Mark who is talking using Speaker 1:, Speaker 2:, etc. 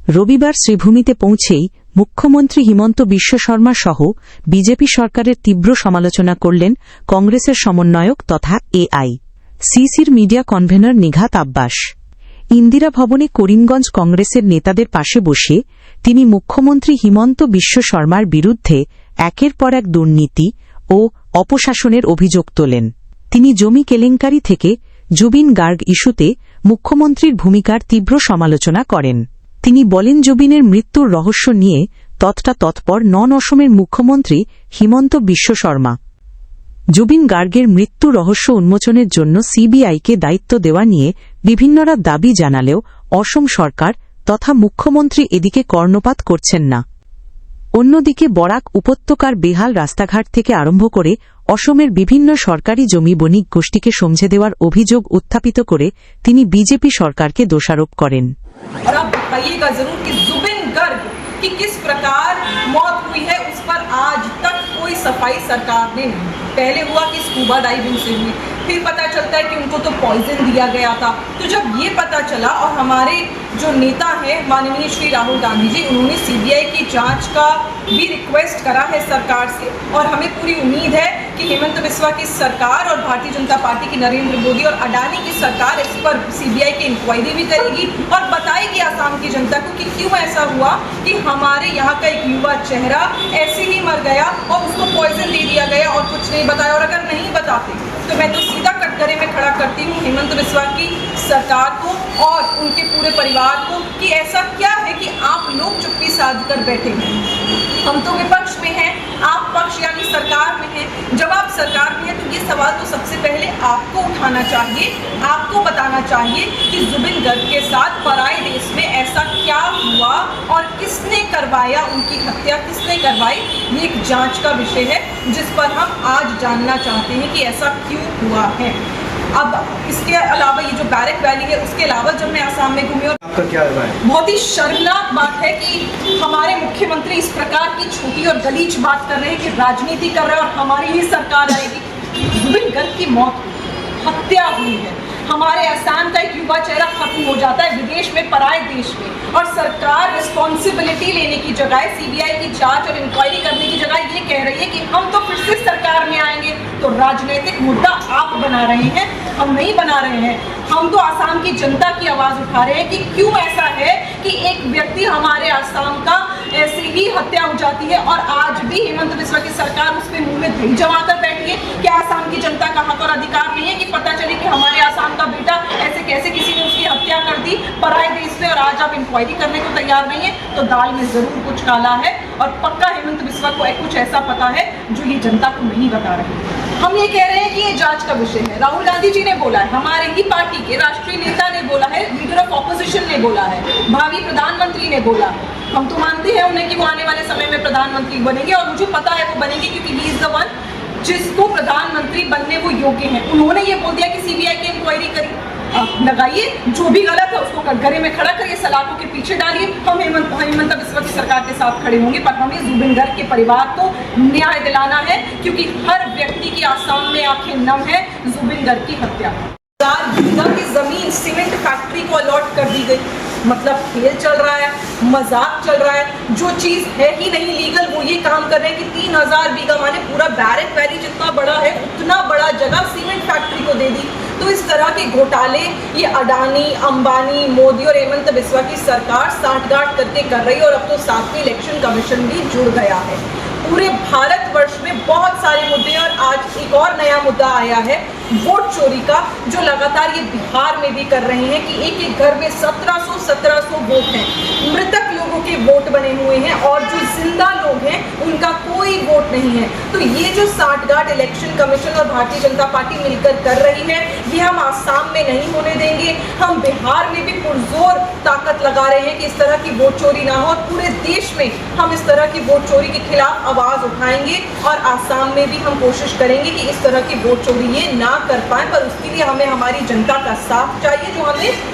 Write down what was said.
Speaker 1: রবিবার শ্রীভূমিতে পৌঁছেই মুখ্যমন্ত্রী হিমন্ত বিশ্ব শর্মা সহ বিজেপি সরকারের তীব্র সমালোচনা করলেন কংগ্রেসের সমন্বয়ক তথা এআইসিসির মিডিয়া কনভেনর নিঘাত আব্বাস। ইন্দিরা ভবনে করিমগঞ্জ কংগ্রেসের নেতাদের পাশে বসে তিনি মুখ্যমন্ত্রী হিমন্ত বিশ্ব শর্মার বিরুদ্ধে একের পর এক দুর্নীতি ও অপশাসনের অভিযোগ তোলেন। তিনি জমি কেলেঙ্কারি থেকে জুবিন গার্গ ইস্যুতে মুখ্যমন্ত্রীর ভূমিকার তীব্র সমালোচনা করেন। তিনি বলেন, জুবিনের মৃত্যুর রহস্য নিয়ে তৎপর নন অসমের মুখ্যমন্ত্রী হিমন্ত বিশ্ব শর্মা। জুবিন গার্গের মৃত্যু রহস্য উন্মোচনের জন্য সিবিআইকে দায়িত্ব দেওয়া নিয়ে বিভিন্নরা দাবি জানালেও অসম সরকার তথা মুখ্যমন্ত্রী এদিকে কর্ণপাত করছেন না। অন্যদিকে বরাক উপত্যকার বেহাল রাস্তাঘাট থেকে আরম্ভ করে অসমের বিভিন্ন সরকারি জমি বণিক গোষ্ঠীকে সমঝে দেওয়ার অভিযোগ উত্থাপিত করে তিনি বিজেপি সরকারকে দোষারোপ করেন।
Speaker 2: और आप बताइएगा जरूर कि जुबिन गर्ग की किस प्रकार मौत हुई है, उस पर आज तक कोई सफाई सरकार ने नहीं। पहले हुआ कि स्कूबा डाइविंग से हुई, फिर पता चलता है कि उनको तो पॉइजन दिया गया था। तो जब ये पता चला और हमारे जो नेता हैं माननीय श्री राहुल गांधी जी, उन्होंने सीबीआई की जांच का भी रिक्वेस्ट करा है सरकार से, और हमें पूरी उम्मीद है कि हेमंत बिस्वा की सरकार और भारतीय जनता पार्टी की नरेंद्र मोदी और अडानी की सरकार इस पर सीबीआई की इंक्वायरी भी करेगी और बताएगी आसाम की जनता को कि क्यों ऐसा हुआ कि हमारे यहाँ का एक युवा चेहरा ऐसे ही मर गया और उसको पॉइजन दे दिया गया और कुछ नहीं बताया। और अगर नहीं बताते तो मैं तो सीधा कटघरे में खड़ा करती हूँ हेमंत बिस्वा की सरकार को और उनके पूरे परिवार को कि ऐसा क्या है कि आप लोग चुप्पी साध कर बैठे हैं। हम तो विपक्ष में हैं, आप पक्ष यानी सरकार में हैं। जब आप सरकार में हैं तो ये सवाल तो सबसे पहले आपको उठाना चाहिए, आपको बताना चाहिए कि जुबिन गर्ग के साथ पराए देश में ऐसा क्या हुआ और किसने करवाया, उनकी हत्या किसने करवाई। ये एक जांच का विषय है जिस पर हम आज जानना चाहते हैं कि ऐसा क्यों हुआ है। अब इसके अलावा ये जो बैरक वैली है, उसके अलावा जब मैं आसाम में घूमी और
Speaker 3: आपका क्या राय है?
Speaker 2: बहुत ही शर्मनाक बात है कि हमारे मुख्यमंत्री इस प्रकार की छोटी और गलीच बात कर रहे हैं कि राजनीति कर रहे हैं और हमारी ही सरकार आएगी। जुबिन गर्ग की मौत हुई, हत्या हुई है, हमारे आसाम का एक युवा चेहरा खत्म हो जाता है विदेश में, पराए देश में, और सरकार रिस्पॉन्सिबिलिटी लेने की जगह, सीबीआई की जांच और इंक्वायरी करने की जगह ये कह रही है कि हम तो फिर से सरकार में आएंगे। तो राजनीतिक मुद्दा आप बना रहे हैं, हम नहीं बना रहे हैं। हम तो आसाम की जनता की आवाज उठा रहे हैं कि क्यों ऐसा है कि एक व्यक्ति हमारे आसाम का ऐसे ही हत्या हो जाती है और आज भी हेमंत बिस्वा की सरकार उसके मुंह में दही जमा कर बैठी है। क्या आसाम की जनता का हक और अधिकार नहीं है कि पता चले कि हमारे आसाम का बेटा ऐसे कैसे किसी ने उसकी हत्या कर दी पराए देश से, और आज आप इंक्वायरी करने को तैयार नहीं है? तो दाल में जरूर कुछ काला है और पक्का हेमंत बिस्वा को कुछ ऐसा पता है जो ये जनता को नहीं बता रहे। हम ये कह रहे हैं कि ये जांच का विषय है। राहुल गांधी जी ने बोला है, हमारे ही पार्टी के राष्ट्रीय नेता ने बोला है, लीडर ऑफ ऑपोजिशन ने बोला है, भावी प्रधानमंत्री ने बोला है। हम तो मानते हैं उन्हें कि वो आने वाले समय में प्रधानमंत्री बनेंगे, और मुझे पता है वो बनेंगे क्योंकि ही इज द वन जिसको प्रधानमंत्री बनने वो योग्य हैं। उन्होंने ये बोल दिया कि सीबीआई की इंक्वायरी करी, लगाइए, जो भी गलत है उसको कटघरे में खड़ा करिए, सलाखों के पीछे डालिए। हम हेमंत बिस्वा की सरकार के साथ खड़े होंगे, पर हमें जुबिन गर्ग के परिवार को न्याय दिलाना है, क्योंकि हर व्यक्ति की आसाम में आंखें नम है जुबिन गर्ग की हत्या। 1000 बीघा की जमीन सीमेंट फैक्ट्री को अलॉट कर दी गई। मतलब खेल चल रहा है, मजाक चल रहा है। जो चीज है ही नहीं लीगल वो ये काम कर रहे हैं कि 3000 बीघा माने पूरा बैरक वैली जितना बड़ा है उतना बड़ा जगह सीमेंट फैक्ट्री को दे दी। तो इस तरह के घोटाले ये अडानी, अंबानी, मोदी और हेमंत बिस्वा की सरकार सांठगांठ करके कर रही है, और अब तो साथ में इलेक्शन कमीशन भी जुड़ गया है। पूरे भारतवर्ष में बहुत सारे मुद्दे, और आज एक और नया मुद्दा आया है वोट चोरी का, जो लगातार ये बिहार में भी कर रहे हैं कि एक एक घर में 1700 वोट हैं, मृतक लोगों के वोट बने हुए हैं, और जो जिंदा लोग हैं उनका कोई वोट नहीं है। तो ये जो सांठगांठ इलेक्शन कमीशन और भारतीय जनता पार्टी मिलकर कर रही है, ये हम आसाम में नहीं होने देंगे। हम बिहार में भी पुरजोर ताकत लगा रहे हैं कि इस तरह की वोट चोरी ना हो, और पूरे देश में हम इस तरह की वोट चोरी के खिलाफ आवाज उठाएंगे, और आसाम में भी हम कोशिश करेंगे कि इस तरह की वोट चोरी ये ना कर पाए। पर उसके लिए हमें हमारी जनता का साथ चाहिए, जो हमें